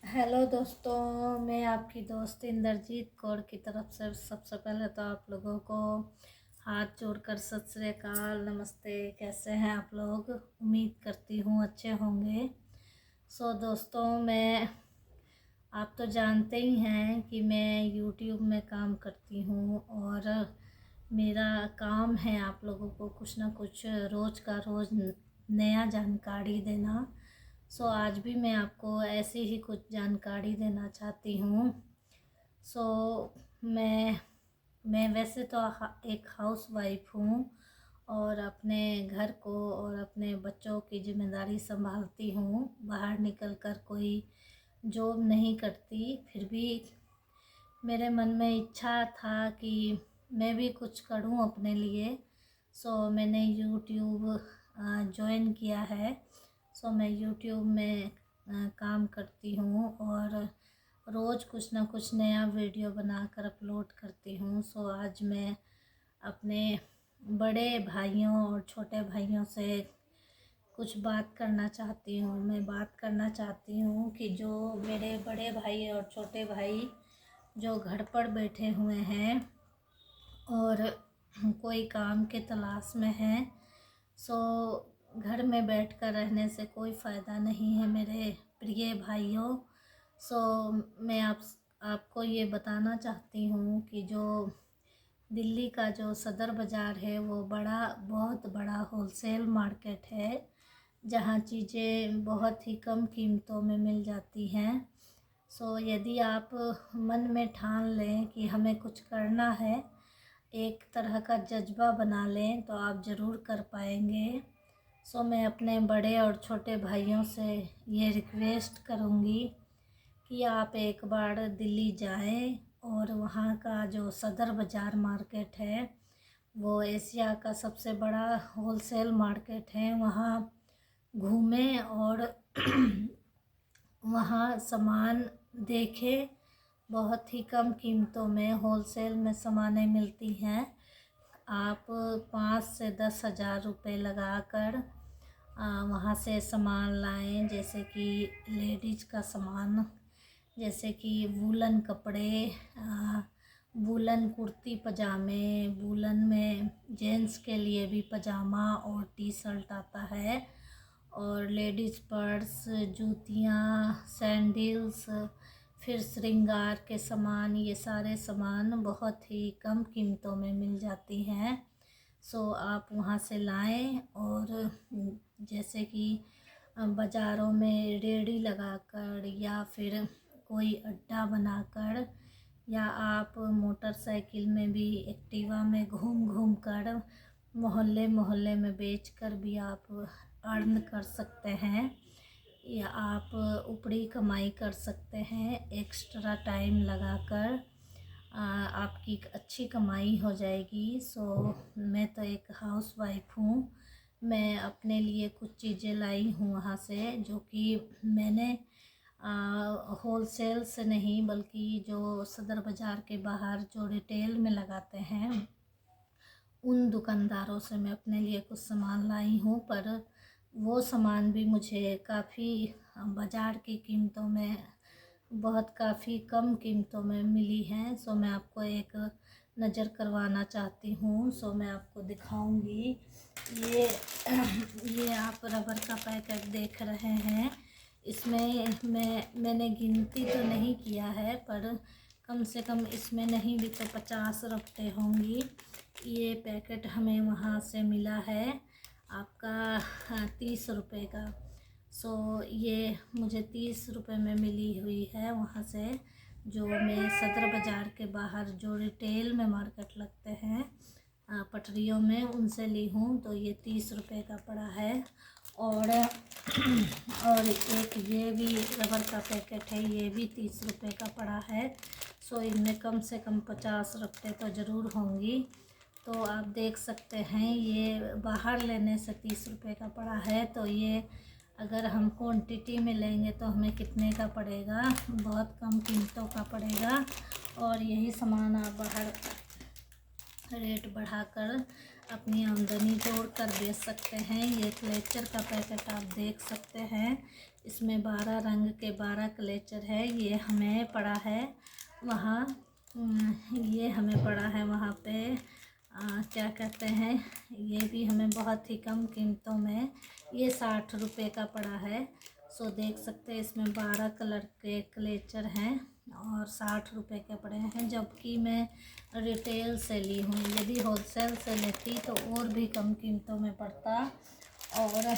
Hello दोस्तों, मैं आपकी दोस्त इंद्रजीत कौर की तरफ से सबसे पहले तो आप लोगों को हाथ जोड़कर सत श्री अकाल, नमस्ते। कैसे हैं आप लोग? उम्मीद करती हूँ अच्छे होंगे। दोस्तों, आप तो जानते ही हैं कि मैं यूट्यूब में काम करती हूँ और मेरा काम है आप लोगों को कुछ ना कुछ रोज़ का रोज़ नया जानकारी देना। आज भी मैं आपको ऐसी ही कुछ जानकारी देना चाहती हूँ। सो मैं वैसे तो एक हाउस वाइफ हूँ और अपने घर को और अपने बच्चों की जिम्मेदारी संभालती हूँ। बाहर निकल कर कोई जॉब नहीं करती। फिर भी मेरे मन में इच्छा था कि मैं भी कुछ करूं अपने लिए। मैंने यूट्यूब ज्वाइन किया है। मैं यूट्यूब में काम करती हूँ और रोज़ कुछ ना कुछ नया वीडियो बनाकर अपलोड करती हूँ। आज मैं अपने बड़े भाइयों और छोटे भाइयों से कुछ बात करना चाहती हूँ। मैं बात करना चाहती हूँ कि जो मेरे बड़े भाई और छोटे भाई जो घर पर बैठे हुए हैं और कोई काम के तलाश में हैं, घर में बैठकर रहने से कोई फ़ायदा नहीं है मेरे प्रिय भाइयों। मैं आपको ये बताना चाहती हूँ कि जो दिल्ली का जो सदर बाज़ार है वो बहुत बड़ा होलसेल मार्केट है, जहाँ चीज़ें बहुत ही कम कीमतों में मिल जाती हैं। यदि आप मन में ठान लें कि हमें कुछ करना है, एक तरह का जज्बा बना लें, तो आप ज़रूर कर पाएंगे। मैं अपने बड़े और छोटे भाइयों से ये रिक्वेस्ट करूँगी कि आप एक बार दिल्ली जाएं और वहाँ का जो सदर बाज़ार मार्केट है वो एशिया का सबसे बड़ा होलसेल मार्केट है। वहाँ घूमें और वहाँ सामान देखें। बहुत ही कम कीमतों में होलसेल में सामानें मिलती हैं। आप 5 से 10 हज़ार रुपये लगाकर वहाँ से सामान लाएं, जैसे कि लेडीज़ का सामान, जैसे कि वूलन कपड़े, वूलन कुर्ती पजामे, वूलन में जेंट्स के लिए भी पजामा और टी शर्ट आता है, और लेडीज़ पर्स, जूतियाँ, सैंडल्स, फिर श्रृंगार के सामान, ये सारे सामान बहुत ही कम कीमतों में मिल जाती हैं। आप वहाँ से लाएं। और जैसे कि बाज़ारों में रेहड़ी लगाकर या फिर कोई अड्डा बनाकर, या आप मोटरसाइकिल में भी, एक्टिवा में घूम घूम कर मोहल्ले मोहल्ले में बेचकर भी आप अर्न कर सकते हैं, या आप ऊपरी कमाई कर सकते हैं। एक्स्ट्रा टाइम लगाकर आपकी अच्छी कमाई हो जाएगी। मैं तो एक हाउस वाइफ हूँ। मैं अपने लिए कुछ चीज़ें लाई हूँ वहाँ से, जो कि मैंने होलसेल से नहीं, बल्कि जो सदर बाज़ार के बाहर जो रिटेल में लगाते हैं उन दुकानदारों से मैं अपने लिए कुछ सामान लाई हूँ। पर वो सामान भी मुझे काफ़ी बाज़ार की कीमतों में काफ़ी कम कीमतों में मिली हैं। मैं आपको एक नज़र करवाना चाहती हूँ। मैं आपको दिखाऊंगी। ये आप रबर का पैकेट देख रहे हैं। इसमें मैंने गिनती तो नहीं किया है, पर कम से कम इसमें नहीं भी तो 50 रफ्ते होंगी। ये पैकेट हमें वहाँ से मिला है आपका 30 रुपये का। ये मुझे 30 रुपये में मिली हुई है वहाँ से, जो मैं सदर बाज़ार के बाहर जो रिटेल में मार्केट लगते हैं पटरियों में, उनसे ली हूँ। तो ये 30 रुपये का पड़ा है। और एक ये भी रबर का पैकेट है, ये भी 30 रुपये का पड़ा है। इनमें कम से कम 50 रफ्ते तो ज़रूर होंगी। तो आप देख सकते हैं, ये बाहर लेने से 30 रुपये का पड़ा है। तो ये अगर हम क्वांटिटी में लेंगे तो हमें कितने का पड़ेगा? बहुत कम कीमतों का पड़ेगा। और यही सामान आप बाहर रेट बढ़ाकर अपनी आमदनी जोड़ कर बेच सकते हैं। ये क्लेचर का पैकेट आप देख सकते हैं, इसमें 12 रंग के 12 क्लेचर है। ये हमें पड़ा है वहाँ ये हमें पड़ा है वहाँ पे क्या कहते हैं, ये भी हमें बहुत ही कम कीमतों में ये 60 रुपये का पड़ा है। सो देख सकते हैं इसमें 12 कलर के क्लेचर हैं और 60 रुपये के पड़े हैं, जबकि मैं रिटेल से ली हूँ। यदि होलसेल से लेती तो और भी कम कीमतों में पड़ता। और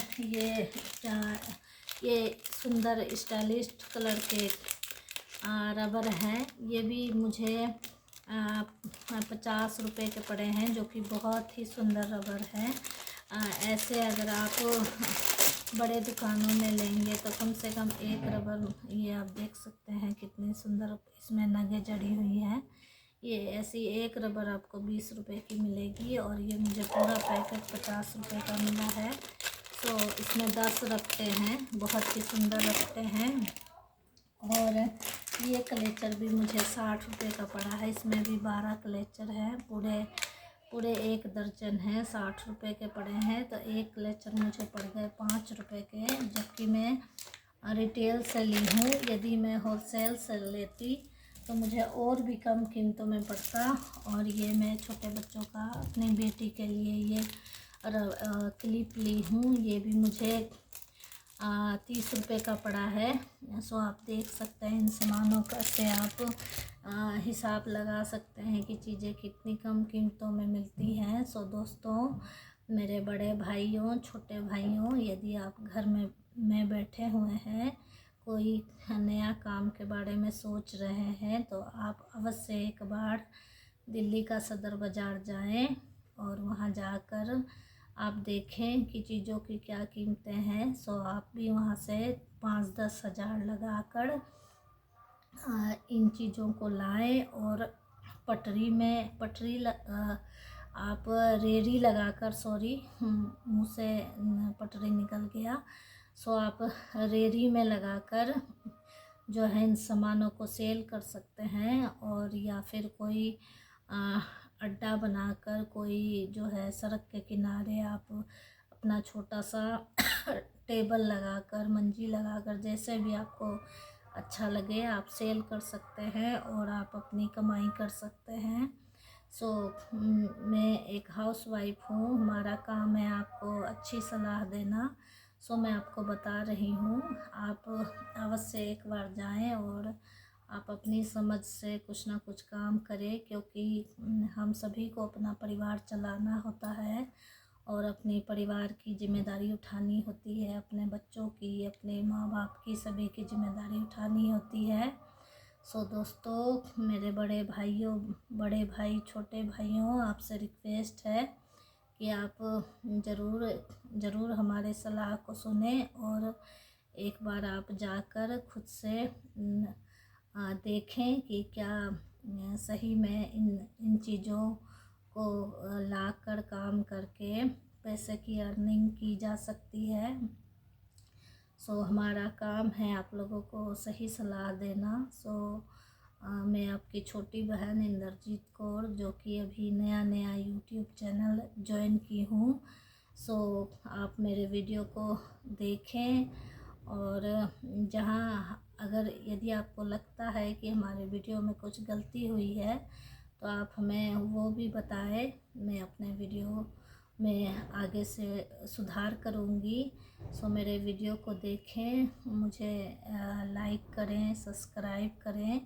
ये सुंदर स्टाइलिस्ट कलर के रबर हैं। ये भी मुझे 50 रुपये के पड़े हैं, जो कि बहुत ही सुंदर रबर है। ऐसे अगर आप बड़े दुकानों में लेंगे तो कम से कम एक रबर, ये आप देख सकते हैं कितनी सुंदर इसमें नगें जड़ी हुई हैं। ये ऐसी एक रबर आपको 20 रुपये की मिलेगी और ये मुझे पूरा पैकेट 50 रुपये का मिला है। तो इसमें 10 रखते हैं, बहुत ही सुंदर रखते हैं। और ये क्लेचर भी मुझे 60 रुपये का पड़ा है। इसमें भी 12 क्लेचर है, पूरे 1 दर्जन है, 60 रुपये के पड़े हैं। तो एक क्लेचर मुझे पड़ गए 5 रुपये के, जबकि मैं रिटेल से ली हूँ। यदि मैं होलसेल से लेती तो मुझे और भी कम कीमतों में पड़ता। और ये मैं छोटे बच्चों का अपनी बेटी के लिए ये क्लिप ली हूँ। ये भी मुझे 30 रुपये का पड़ा है। सो आप देख सकते हैं इन सामानों का से आप हिसाब लगा सकते हैं कि चीज़ें कितनी कम कीमतों में मिलती हैं। सो दोस्तों, मेरे बड़े भाइयों, छोटे भाइयों, यदि आप घर में बैठे हुए हैं, कोई नया काम के बारे में सोच रहे हैं, तो आप अवश्य एक बार दिल्ली का सदर बाज़ार जाएं और वहां जाकर आप देखें कि चीज़ों की क्या कीमतें हैं। सो आप भी वहाँ से 5-10 हज़ार लगाकर इन चीज़ों को लाएं और आप रेड़ी लगाकर, सॉरी मुँह से पटरी निकल गया। सो आप रेड़ी में लगाकर जो है इन सामानों को सेल कर सकते हैं। और या फिर कोई अड्डा बनाकर, कोई जो है सड़क के किनारे आप अपना छोटा सा टेबल लगाकर, मंजी लगाकर, जैसे भी आपको अच्छा लगे आप सेल कर सकते हैं और आप अपनी कमाई कर सकते हैं। सो मैं एक हाउसवाइफ हूँ, हमारा काम है आपको अच्छी सलाह देना। सो मैं आपको बता रही हूँ, आप अवश्य एक बार जाएं और आप अपनी समझ से कुछ ना कुछ काम करें, क्योंकि हम सभी को अपना परिवार चलाना होता है और अपने परिवार की जिम्मेदारी उठानी होती है, अपने बच्चों की, अपने माँ बाप की, सभी की जिम्मेदारी उठानी होती है। सो दोस्तों, मेरे बड़े भाइयों, बड़े भाई, छोटे भाइयों, आपसे रिक्वेस्ट है कि आप ज़रूर हमारे सलाह को सुने और एक बार आप जाकर खुद से देखें कि क्या सही में इन चीज़ों को लाकर काम करके पैसे की अर्निंग की जा सकती है। सो हमारा काम है आप लोगों को सही सलाह देना। सो मैं आपकी छोटी बहन इंद्रजीत कौर, जो कि अभी नया यूट्यूब चैनल ज्वाइन की हूँ। सो आप मेरे वीडियो को देखें और अगर यदि आपको लगता है कि हमारे वीडियो में कुछ गलती हुई है तो आप हमें वो भी बताएं। मैं अपने वीडियो में आगे से सुधार करूँगी। सो मेरे वीडियो को देखें, मुझे लाइक करें, सब्सक्राइब करें,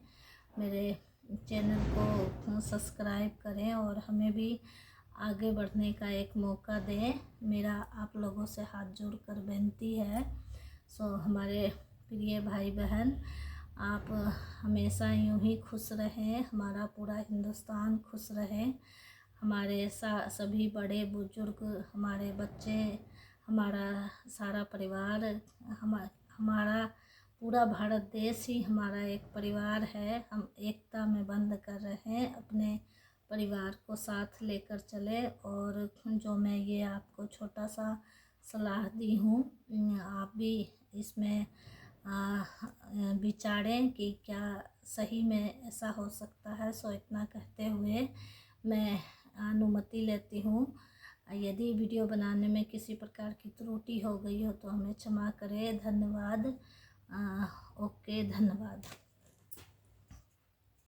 मेरे चैनल को सब्सक्राइब करें और हमें भी आगे बढ़ने का एक मौका दें। मेरा आप लोगों से हाथ जोड़कर विनती है। सो हमारे प्रिय भाई बहन, आप हमेशा यूं ही खुश रहें, हमारा पूरा हिंदुस्तान खुश रहे, हमारे सभी बड़े बुजुर्ग, हमारे बच्चे, हमारा सारा परिवार, हमारा पूरा भारत देश ही हमारा एक परिवार है। हम एकता में बंध कर रहें, अपने परिवार को साथ लेकर चले। और जो मैं ये आपको छोटा सा सलाह दी हूँ, आप भी इसमें विचारें कि क्या सही में ऐसा हो सकता है। सो इतना कहते हुए मैं अनुमति लेती हूँ। यदि वीडियो बनाने में किसी प्रकार की त्रुटि हो गई हो तो हमें क्षमा करें। धन्यवाद। ओके, धन्यवाद।